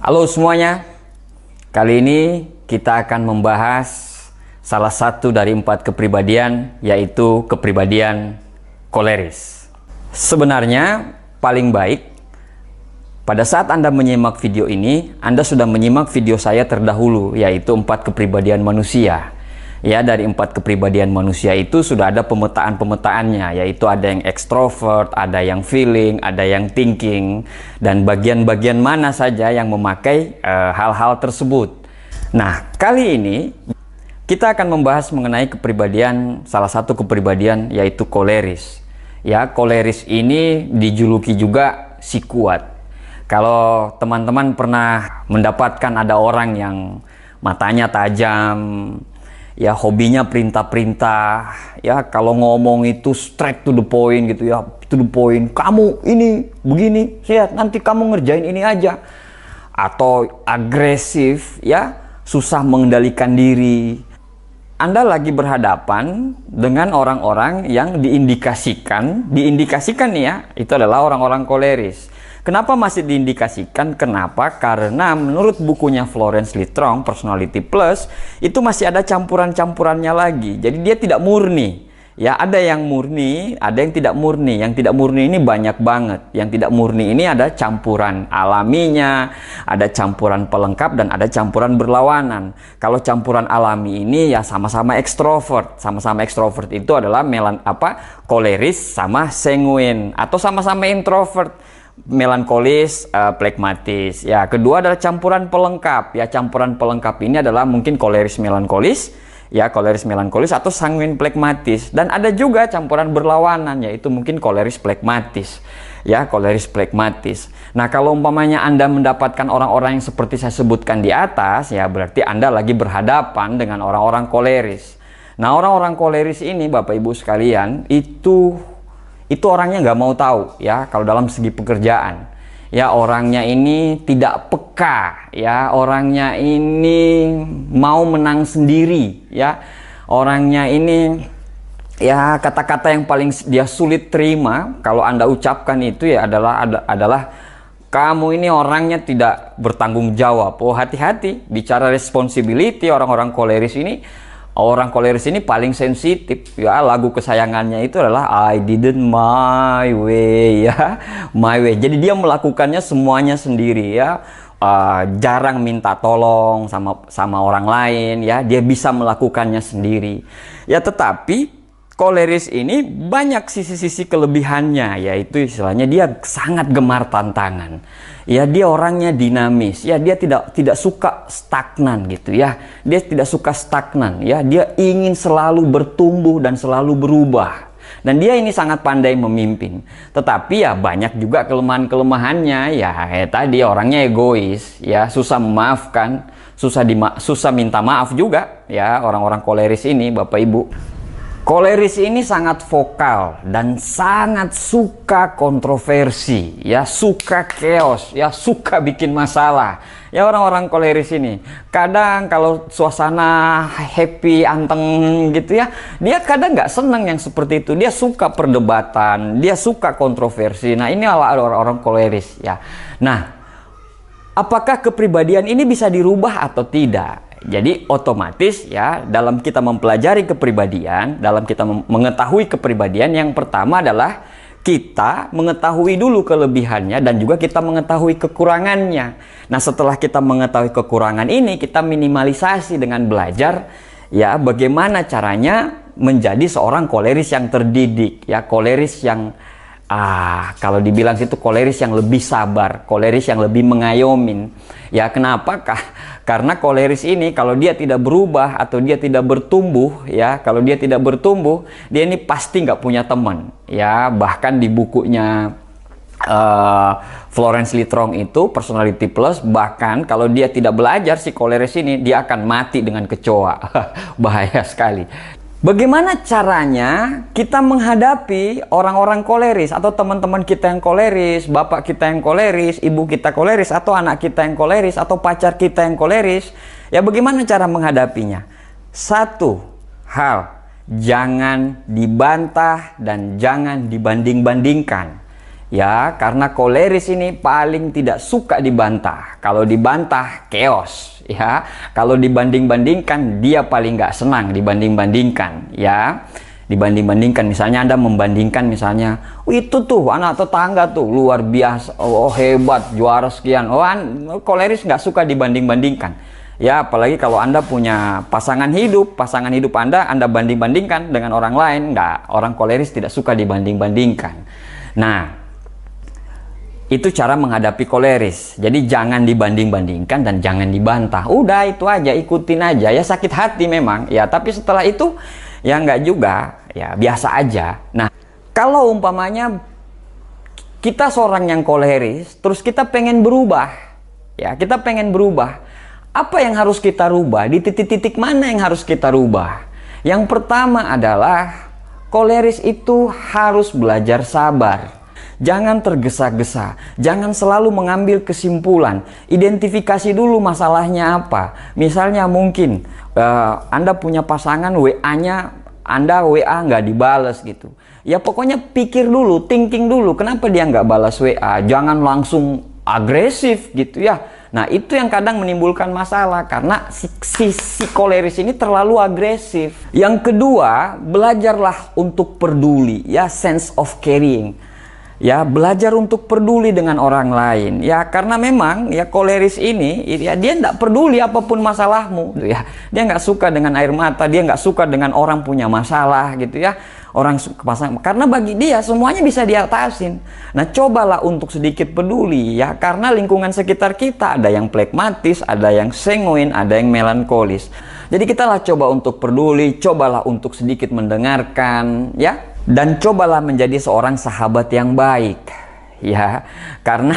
Halo semuanya, kali ini kita akan membahas salah satu dari 4 kepribadian, yaitu kepribadian koleris. Sebenarnya paling baik pada saat Anda menyimak video ini, Anda sudah menyimak video saya terdahulu, yaitu 4 kepribadian manusia. Ya, dari 4 kepribadian manusia itu sudah ada pemetaan-pemetaannya, yaitu ada yang ekstrovert, ada yang feeling, ada yang thinking, dan bagian-bagian mana saja yang memakai hal-hal tersebut. Nah, kali ini kita akan membahas mengenai kepribadian, salah satu kepribadian yaitu koleris. Ya, koleris ini dijuluki juga si kuat. Kalau teman-teman pernah mendapatkan ada orang yang matanya tajam, ya hobinya perintah-perintah, ya kalau ngomong itu straight to the point gitu ya, to the point. Kamu ini begini, lihat nanti kamu ngerjain ini aja. Atau agresif, ya susah mengendalikan diri. Anda lagi berhadapan dengan orang-orang yang diindikasikan nih ya, itu adalah orang-orang koleris. Kenapa masih diindikasikan? Kenapa? Karena menurut bukunya Florence Littron, Personality Plus, itu masih ada campuran-campurannya lagi. Jadi dia tidak murni. Ya, ada yang murni, ada yang tidak murni. Yang tidak murni ini banyak banget. Yang tidak murni ini ada campuran alaminya, ada campuran pelengkap, dan ada campuran berlawanan. Kalau campuran alami ini ya sama-sama ekstrovert. Sama-sama ekstrovert itu adalah koleris sama sanguin, atau sama-sama introvert. Melankolis, plekmatis. Ya, kedua adalah campuran pelengkap. Ya, campuran pelengkap ini adalah mungkin koleris melankolis, ya koleris melankolis atau sanguin plekmatis. Dan ada juga campuran berlawanan, yaitu mungkin koleris plekmatis. Ya, koleris plekmatis. Nah, kalau umpamanya Anda mendapatkan orang-orang yang seperti saya sebutkan di atas, ya berarti Anda lagi berhadapan dengan orang-orang koleris. Nah, orang-orang koleris ini, Bapak Ibu sekalian, itu orangnya nggak mau tahu, ya kalau dalam segi pekerjaan, ya orangnya ini tidak peka, ya orangnya ini mau menang sendiri, ya orangnya ini ya kata-kata yang paling dia sulit terima kalau Anda ucapkan itu ya adalah kamu ini orangnya tidak bertanggung jawab. Oh, hati-hati bicara responsibility. Orang-orang koleris ini paling sensitif, ya. Lagu kesayangannya itu adalah I didn't my way, ya, my way. Jadi dia melakukannya semuanya sendiri, ya. Jarang minta tolong sama orang lain, ya. Dia bisa melakukannya sendiri, ya. Tetapi koleris ini banyak sisi-sisi kelebihannya, yaitu istilahnya dia sangat gemar tantangan. Ya, dia orangnya dinamis. Ya, dia tidak suka stagnan gitu ya. Dia tidak suka stagnan ya. Dia ingin selalu bertumbuh dan selalu berubah. Dan dia ini sangat pandai memimpin. Tetapi ya banyak juga kelemahan-kelemahannya. Ya, tadi orangnya egois, ya, susah memaafkan, susah minta maaf juga ya orang-orang koleris ini, Bapak Ibu. Koleris ini sangat vokal dan sangat suka kontroversi, ya, suka chaos, ya, suka bikin masalah. Ya, orang-orang koleris ini kadang kalau suasana happy, anteng gitu ya, dia kadang nggak seneng yang seperti itu. Dia suka perdebatan, dia suka kontroversi. Nah, ini orang-orang koleris, ya. Nah, apakah kepribadian ini bisa dirubah atau tidak? Jadi otomatis ya, dalam kita mempelajari kepribadian, dalam kita mengetahui kepribadian, yang pertama adalah kita mengetahui dulu kelebihannya dan juga kita mengetahui kekurangannya. Nah, setelah kita mengetahui kekurangan ini, kita minimalisasi dengan belajar ya bagaimana caranya menjadi seorang koleris yang terdidik, ya, koleris yang kalau dibilang situ koleris yang lebih sabar, koleris yang lebih mengayomin. Ya, kenapa? Karena koleris ini kalau dia tidak berubah atau dia tidak bertumbuh, ya, kalau dia tidak bertumbuh, dia ini pasti nggak punya teman. Ya, bahkan di bukunya Florence Littron itu Personality Plus, bahkan kalau dia tidak belajar si koleris ini, dia akan mati dengan kecoa. Bahaya sekali. Bagaimana caranya kita menghadapi orang-orang koleris atau teman-teman kita yang koleris, bapak kita yang koleris, ibu kita koleris, atau anak kita yang koleris, atau pacar kita yang koleris? Ya, bagaimana cara menghadapinya? Satu hal, jangan dibantah dan jangan dibanding-bandingkan. Ya, karena koleris ini paling tidak suka dibantah. Kalau dibantah, chaos. Ya, kalau dibanding-bandingkan, dia paling nggak senang dibanding-bandingkan. Ya, dibanding-bandingkan. Misalnya Anda membandingkan, misalnya, oh, itu tuh anak tetangga tuh luar biasa, oh hebat, juara sekian. Oh, koleris nggak suka dibanding-bandingkan. Ya, apalagi kalau Anda punya pasangan hidup Anda banding-bandingkan dengan orang lain, nggak. Orang koleris tidak suka dibanding-bandingkan. Nah, itu cara menghadapi koleris. Jadi jangan dibanding-bandingkan dan jangan dibantah. Udah itu aja, ikutin aja. Ya sakit hati memang, ya, tapi setelah itu ya nggak juga, ya biasa aja. Nah, kalau umpamanya kita seorang yang koleris, terus kita pengen berubah, ya kita pengen berubah. Apa yang harus kita rubah? Di titik-titik mana yang harus kita rubah? Yang pertama adalah koleris itu harus belajar sabar. Jangan tergesa-gesa, jangan selalu mengambil kesimpulan. Identifikasi dulu masalahnya apa. Misalnya mungkin Anda punya pasangan, WA-nya Anda WA nggak dibales gitu. Ya pokoknya pikir dulu, thinking dulu, kenapa dia nggak balas WA. Jangan langsung agresif gitu ya. Nah itu yang kadang menimbulkan masalah karena si koleris ini terlalu agresif. Yang kedua, belajarlah untuk peduli, ya, sense of caring. Ya, belajar untuk peduli dengan orang lain. Ya, karena memang ya koleris ini ya dia nggak peduli apapun masalahmu, gitu ya. Dia nggak suka dengan air mata, dia nggak suka dengan orang punya masalah, gitu ya. Orang pasang, karena bagi dia semuanya bisa diatasin. Nah, cobalah untuk sedikit peduli ya, karena lingkungan sekitar kita ada yang plekmatis, ada yang sanguin, ada yang melankolis. Jadi kita lah coba untuk peduli, cobalah untuk sedikit mendengarkan, ya. Dan cobalah menjadi seorang sahabat yang baik, ya. Karena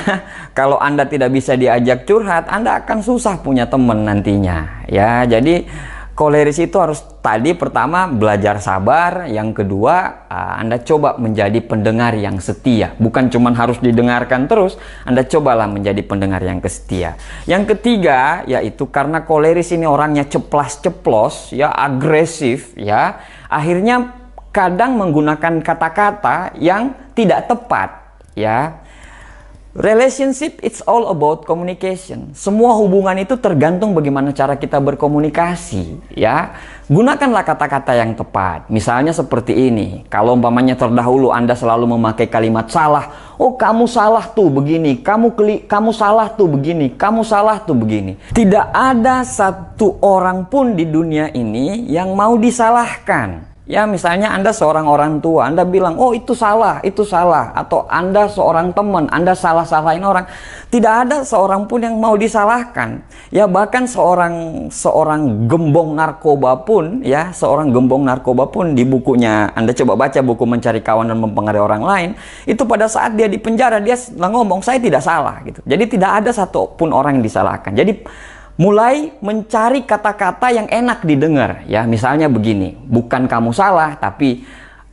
kalau Anda tidak bisa diajak curhat, Anda akan susah punya teman nantinya, ya. Jadi koleris itu harus tadi pertama belajar sabar, yang kedua Anda coba menjadi pendengar yang setia. Bukan cuma harus didengarkan terus, Anda cobalah menjadi pendengar yang setia. Yang ketiga yaitu karena koleris ini orangnya ceplas-ceplos, ya, agresif, ya. Akhirnya kadang menggunakan kata-kata yang tidak tepat, ya. Relationship it's all about communication. Semua hubungan itu tergantung bagaimana cara kita berkomunikasi, ya. Gunakanlah kata-kata yang tepat. Misalnya seperti ini. Kalau umpamanya terdahulu Anda selalu memakai kalimat salah. Oh, kamu salah tuh begini, kamu salah tuh begini, kamu salah tuh begini. Tidak ada satu orang pun di dunia ini yang mau disalahkan. Ya, misalnya Anda seorang orang tua, Anda bilang, oh itu salah, atau Anda seorang teman, Anda salah-salahin orang. Tidak ada seorang pun yang mau disalahkan. Ya, bahkan seorang gembong narkoba pun, ya, seorang gembong narkoba pun di bukunya, Anda coba baca buku Mencari Kawan dan Mempengaruhi Orang Lain, itu pada saat dia di penjara, dia ngomong, saya tidak salah, gitu. Jadi tidak ada satupun orang yang disalahkan. Jadi mulai mencari kata-kata yang enak didengar, ya. Misalnya begini, bukan kamu salah, tapi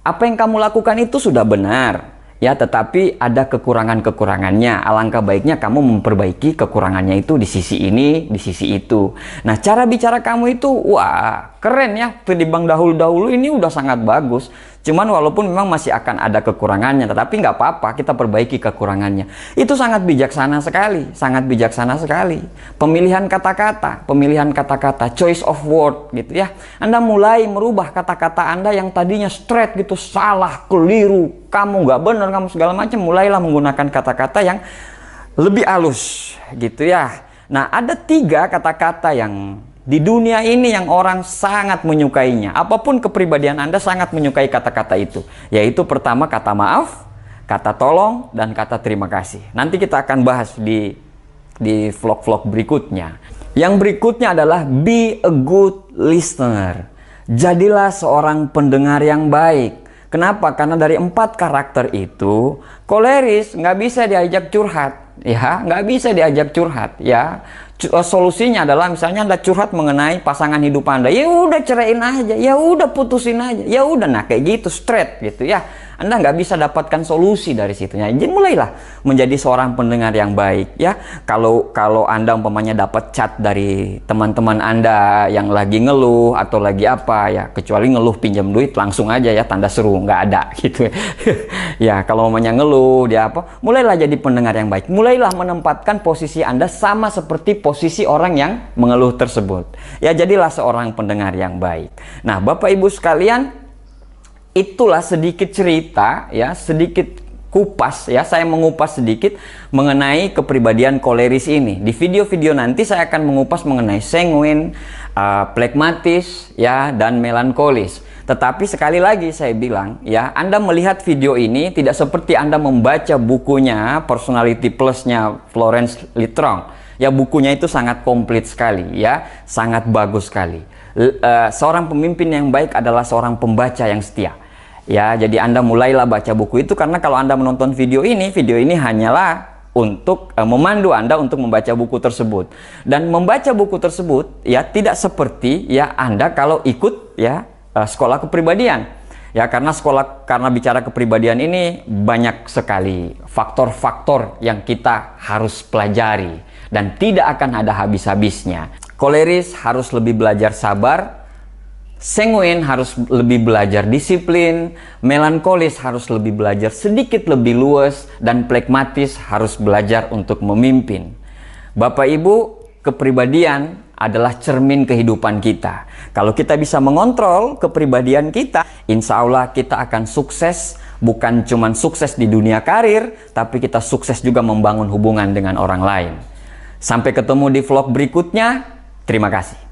apa yang kamu lakukan itu sudah benar, ya, tetapi ada kekurangan-kekurangannya. Alangkah baiknya kamu memperbaiki kekurangannya itu di sisi ini, di sisi itu. Nah, cara bicara kamu itu wah, keren ya, ketimbang dahulu-dahulu ini udah sangat bagus. Cuman walaupun memang masih akan ada kekurangannya, tetapi nggak apa-apa, kita perbaiki kekurangannya. Itu sangat bijaksana sekali, sangat bijaksana sekali. Pemilihan kata-kata, choice of word, gitu ya. Anda mulai merubah kata-kata Anda yang tadinya straight gitu, salah, keliru, kamu nggak benar, kamu segala macam. Mulailah menggunakan kata-kata yang lebih halus, gitu ya. Nah, ada 3 kata-kata yang di dunia ini yang orang sangat menyukainya. Apapun kepribadian Anda sangat menyukai kata-kata itu. Yaitu pertama kata maaf, kata tolong, dan kata terima kasih. Nanti kita akan bahas di vlog-vlog berikutnya. Yang berikutnya adalah be a good listener. Jadilah seorang pendengar yang baik. Kenapa? Karena dari 4 karakter itu, koleris nggak bisa diajak curhat. Ya, nggak bisa diajak curhat, ya. Solusinya adalah misalnya Anda curhat mengenai pasangan hidup Anda, ya udah ceraiin aja, ya udah putusin aja, ya udah, nah kayak gitu, straight gitu ya. Anda nggak bisa dapatkan solusi dari situ. Jadi mulailah menjadi seorang pendengar yang baik ya. Kalau Anda umpamanya dapat chat dari teman-teman Anda yang lagi ngeluh atau lagi apa ya, kecuali ngeluh pinjam duit, langsung aja ya tanda seru, nggak ada gitu. Ya, kalau umpamanya ngeluh dia apa, mulailah jadi pendengar yang baik. Mulailah menempatkan posisi Anda sama seperti posisi orang yang mengeluh tersebut. Ya, jadilah seorang pendengar yang baik. Nah, Bapak Ibu sekalian, itulah sedikit cerita ya, sedikit kupas ya, saya mengupas sedikit mengenai kepribadian koleris ini. Di video-video nanti saya akan mengupas mengenai sanguin, plekmatis ya, dan melankolis. Tetapi sekali lagi saya bilang ya, Anda melihat video ini tidak seperti Anda membaca bukunya Personality Plus-nya Florence Littrong. Ya, bukunya itu sangat komplit sekali ya, sangat bagus sekali. Seorang pemimpin yang baik adalah seorang pembaca yang setia. Ya, jadi Anda mulailah baca buku itu, karena kalau Anda menonton video ini hanyalah untuk memandu Anda untuk membaca buku tersebut. Dan membaca buku tersebut ya tidak seperti ya Anda kalau ikut ya sekolah kepribadian. Ya, karena bicara kepribadian ini banyak sekali faktor-faktor yang kita harus pelajari dan tidak akan ada habis-habisnya. Koleris harus lebih belajar sabar, sanguin harus lebih belajar disiplin, melankolis harus lebih belajar sedikit lebih luas, dan plekmatis harus belajar untuk memimpin. Bapak Ibu, kepribadian adalah cermin kehidupan kita. Kalau kita bisa mengontrol kepribadian kita, insya Allah kita akan sukses. Bukan cuma sukses di dunia karir, tapi kita sukses juga membangun hubungan dengan orang lain. Sampai ketemu di vlog berikutnya. Terima kasih.